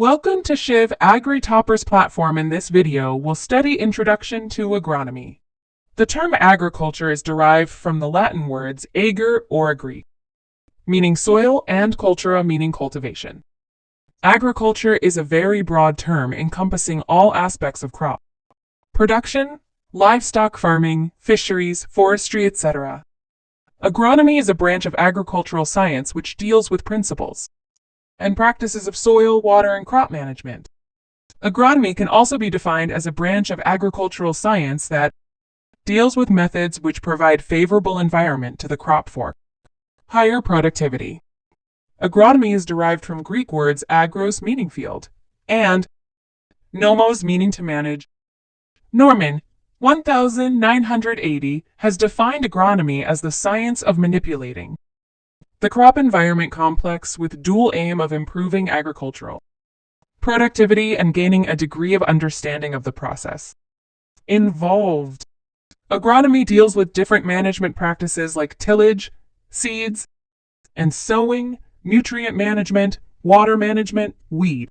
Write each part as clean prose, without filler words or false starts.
Welcome to Shiv Agri Toppers platform. In this video, we'll study Introduction to Agronomy. The term agriculture is derived from the Latin words ager or agri, meaning soil, and cultura, meaning cultivation. Agriculture is a very broad term encompassing all aspects of crop production, livestock farming, fisheries, forestry, etc. Agronomy is a branch of agricultural science which deals with principles and practices of soil, water, and crop management. Agronomy can also be defined as a branch of agricultural science that deals with methods which provide favorable environment to the crop for higher productivity. Agronomy is derived from Greek words agros, meaning field, and nomos, meaning to manage. Norman, 1980, has defined agronomy as the science of manipulating the crop environment complex with dual aim of improving agricultural productivity and gaining a degree of understanding of the process involved. Agronomy deals with different management practices like tillage, seeds, and sowing, nutrient management, water management, weed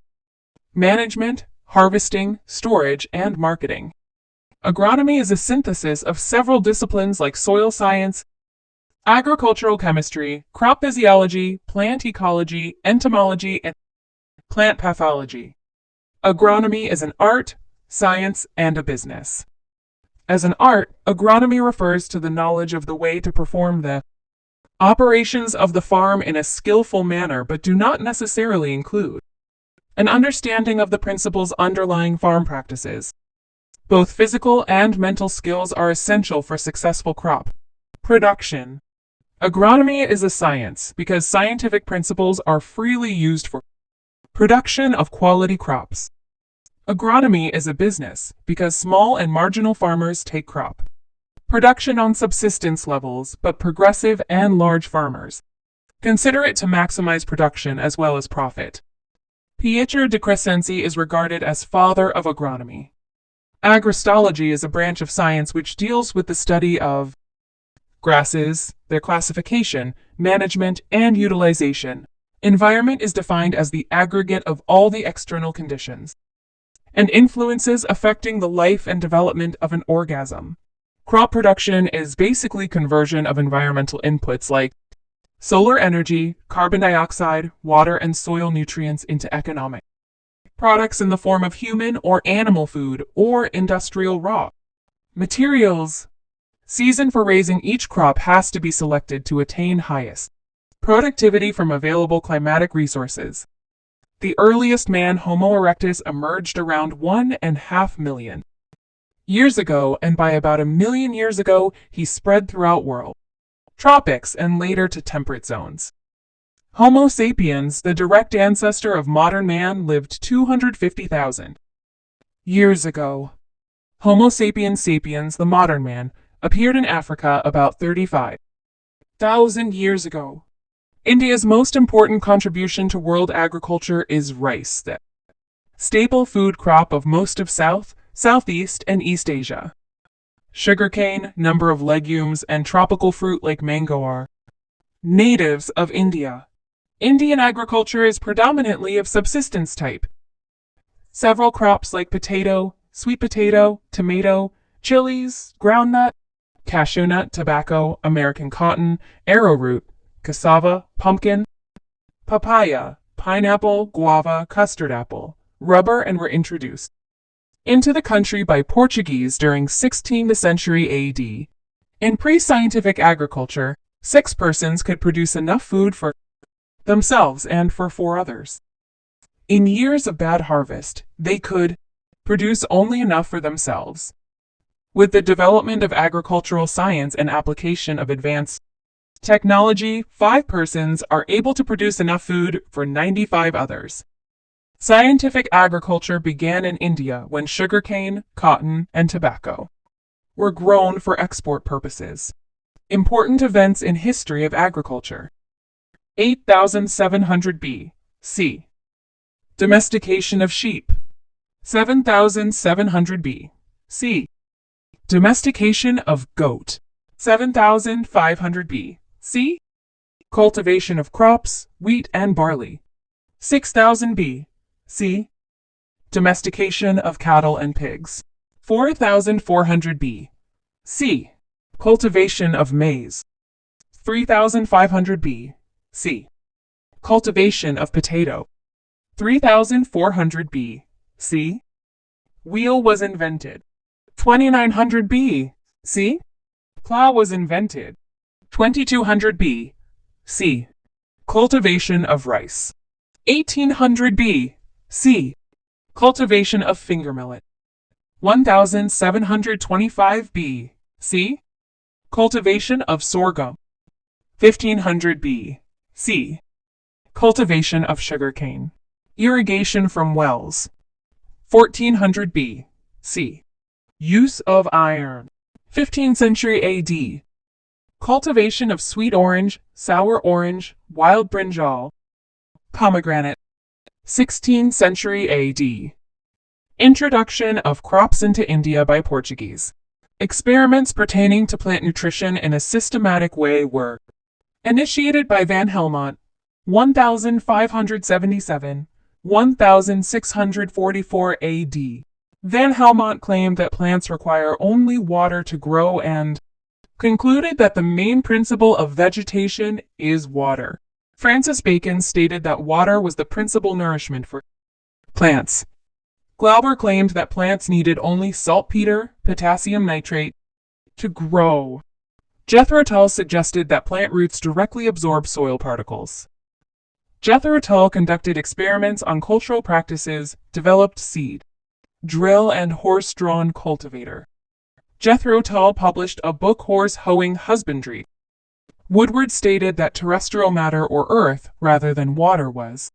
management, harvesting, storage, and marketing. Agronomy is a synthesis of several disciplines like soil science, agricultural chemistry, crop physiology, plant ecology, entomology, and plant pathology. Agronomy is an art, science, and a business. As an art, agronomy refers to the knowledge of the way to perform the operations of the farm in a skillful manner, but do not necessarily include an understanding of the principles underlying farm practices. Both physical and mental skills are essential for successful crop production. Agronomy is a science because scientific principles are freely used for production of quality crops. Agronomy is a business because small and marginal farmers take crop production on subsistence levels, but progressive and large farmers consider it to maximize production as well as profit. Pietro de Crescenzi is regarded as father of agronomy. Agristology is a branch of science which deals with the study of grasses, their classification, management, and utilization. Environment is defined as the aggregate of all the external conditions and influences affecting the life and development of an organism. Crop production is basically conversion of environmental inputs like solar energy, carbon dioxide, water, and soil nutrients into economic products in the form of human or animal food or industrial raw materials. Season for raising each crop has to be selected to attain highest productivity from available climatic resources. The earliest man, Homo erectus, emerged around 1.5 million years ago, and by about 1 million years ago, he spread throughout world tropics and later to temperate zones. Homo sapiens, the direct ancestor of modern man, lived 250,000 years ago. Homo sapiens sapiens, the modern man, appeared in Africa about 35,000 years ago. India's most important contribution to world agriculture is rice, the staple food crop of most of South, Southeast, and East Asia. Sugarcane, number of legumes, and tropical fruit like mango are natives of India. Indian agriculture is predominantly of subsistence type. Several crops like potato, sweet potato, tomato, chilies, groundnut, cashew nut, tobacco, American cotton, arrowroot, cassava, pumpkin, papaya, pineapple, guava, custard apple, rubber, and were introduced into the country by Portuguese during 16th century AD. In pre-scientific agriculture, 6 persons could produce enough food for themselves and for 4 others. In years of bad harvest, they could produce only enough for themselves. With the development of agricultural science and application of advanced technology, 5 persons are able to produce enough food for 95 others. Scientific agriculture began in India when sugarcane, cotton, and tobacco were grown for export purposes. Important events in history of agriculture. 8700 B.C. Domestication of sheep. 7700 B.C. Domestication of goat. 7500 B.C. Cultivation of crops, wheat and barley. 6000 B. C. Domestication of cattle and pigs. 4,400 B. C. Cultivation of maize. 3,500 B. C. Cultivation of potato. 3,400 B. C. Wheel was invented. 2,900 B. C. Plow was invented. 2,200 B. C. Cultivation of rice. 1,800 B. C. Cultivation of finger millet. 1,725 B. C. Cultivation of sorghum. 1,500 B. C. Cultivation of sugarcane. Irrigation from wells. 1,400 B. C. Use of iron. 15th century AD. Cultivation of sweet orange, sour orange, wild brinjal, pomegranate. 16th century AD. Introduction of crops into India by Portuguese. Experiments pertaining to plant nutrition in a systematic way were initiated by Van Helmont, 1577, 1644 AD. Van Helmont claimed that plants require only water to grow and concluded that the main principle of vegetation is water. Francis Bacon stated that water was the principal nourishment for plants. Glauber claimed that plants needed only saltpeter, potassium nitrate, to grow. Jethro Tull suggested that plant roots directly absorb soil particles. Jethro Tull conducted experiments on cultural practices, developed seed, drill, and horse-drawn cultivator. Jethro Tull published a book, Horse Hoeing Husbandry. Woodward stated that terrestrial matter or earth, rather than water, was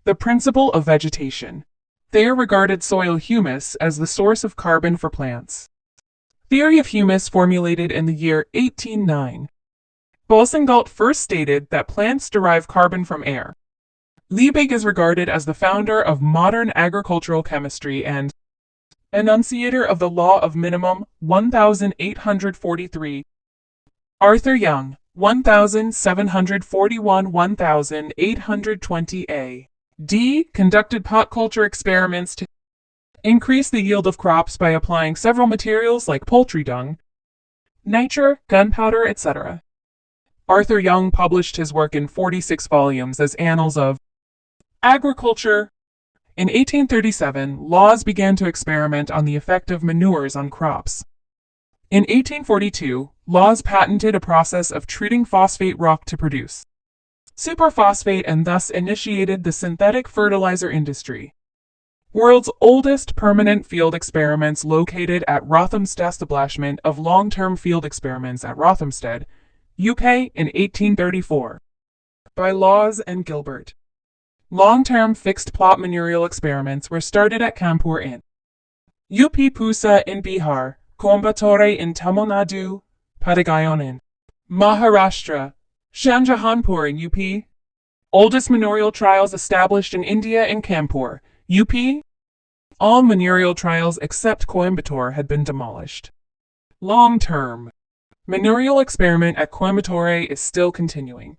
the principle of vegetation. Thayer regarded soil humus as the source of carbon for plants. Theory of humus formulated in the year 1809. Boussingault first stated that plants derive carbon from air. Liebig is regarded as the founder of modern agricultural chemistry and enunciator of the law of minimum, 1843. Arthur Young, 1741–1820 A.D. conducted pot culture experiments to increase the yield of crops by applying several materials like poultry dung, nitre, gunpowder, etc. Arthur Young published his work in 46 volumes as Annals of Agriculture. In 1837, Laws began to experiment on the effect of manures on crops. In 1842, Laws patented a process of treating phosphate rock to produce superphosphate and thus initiated the synthetic fertilizer industry. World's oldest permanent field experiments located at Rothamsted. Establishment of long-term field experiments at Rothamsted, UK in 1834. By Laws and Gilbert. Long-term fixed plot manurial experiments were started at Kanpur in UP, Pusa in Bihar, Coimbatore in Tamil Nadu, Patagaon in Maharashtra, Shahjahanpur in UP. Oldest manurial trials established in India in Kanpur, UP. All manurial trials except Coimbatore had been demolished. Long-term manurial experiment at Coimbatore is still continuing.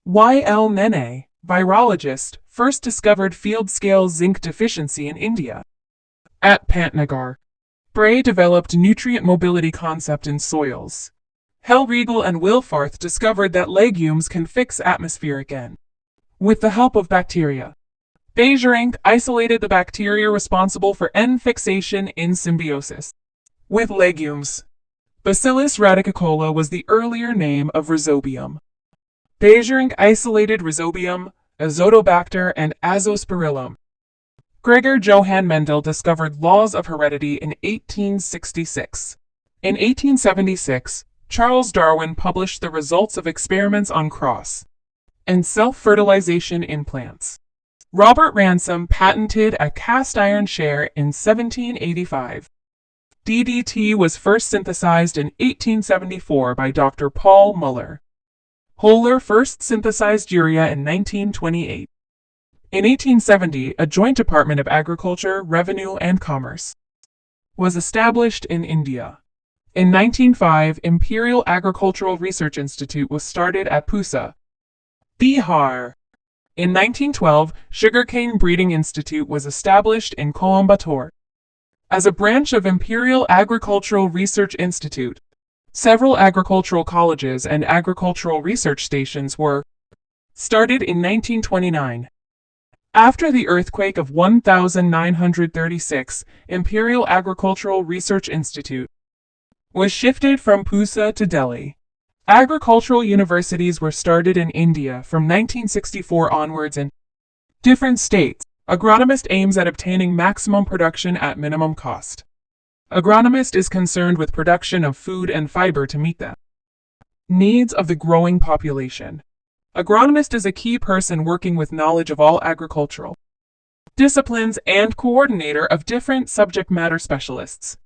Y.L. Nene, virologist, first discovered field-scale zinc deficiency in India. At Pantnagar, Bray developed nutrient mobility concept in soils. Hellriegel and Wilfarth discovered that legumes can fix atmospheric N with the help of bacteria. Beijerinck isolated the bacteria responsible for N fixation in symbiosis with legumes. Bacillus radicacola was the earlier name of Rhizobium. Beijerinck isolated Rhizobium, Azotobacter, and Azospirillum. Gregor Johann Mendel discovered laws of heredity in 1866. In 1876, Charles Darwin published the results of experiments on cross and self-fertilization in plants. Robert Ransom patented a cast iron share in 1785. DDT was first synthesized in 1874 by Dr. Paul Muller. Höhler first synthesized urea in 1928. In 1870, a joint Department of Agriculture, Revenue, and Commerce was established in India. In 1905, Imperial Agricultural Research Institute was started at Pusa, Bihar. In 1912, Sugarcane Breeding Institute was established in Coimbatore as a branch of Imperial Agricultural Research Institute. Several agricultural colleges and agricultural research stations were started in 1929. After the earthquake of 1936, Imperial Agricultural Research Institute was shifted from Pusa to Delhi. Agricultural universities were started in India from 1964 onwards in different states. Agronomist aims at obtaining maximum production at minimum cost. Agronomist is concerned with production of food and fiber to meet the needs of the growing population. Agronomist is a key person working with knowledge of all agricultural disciplines and coordinator of different subject matter specialists.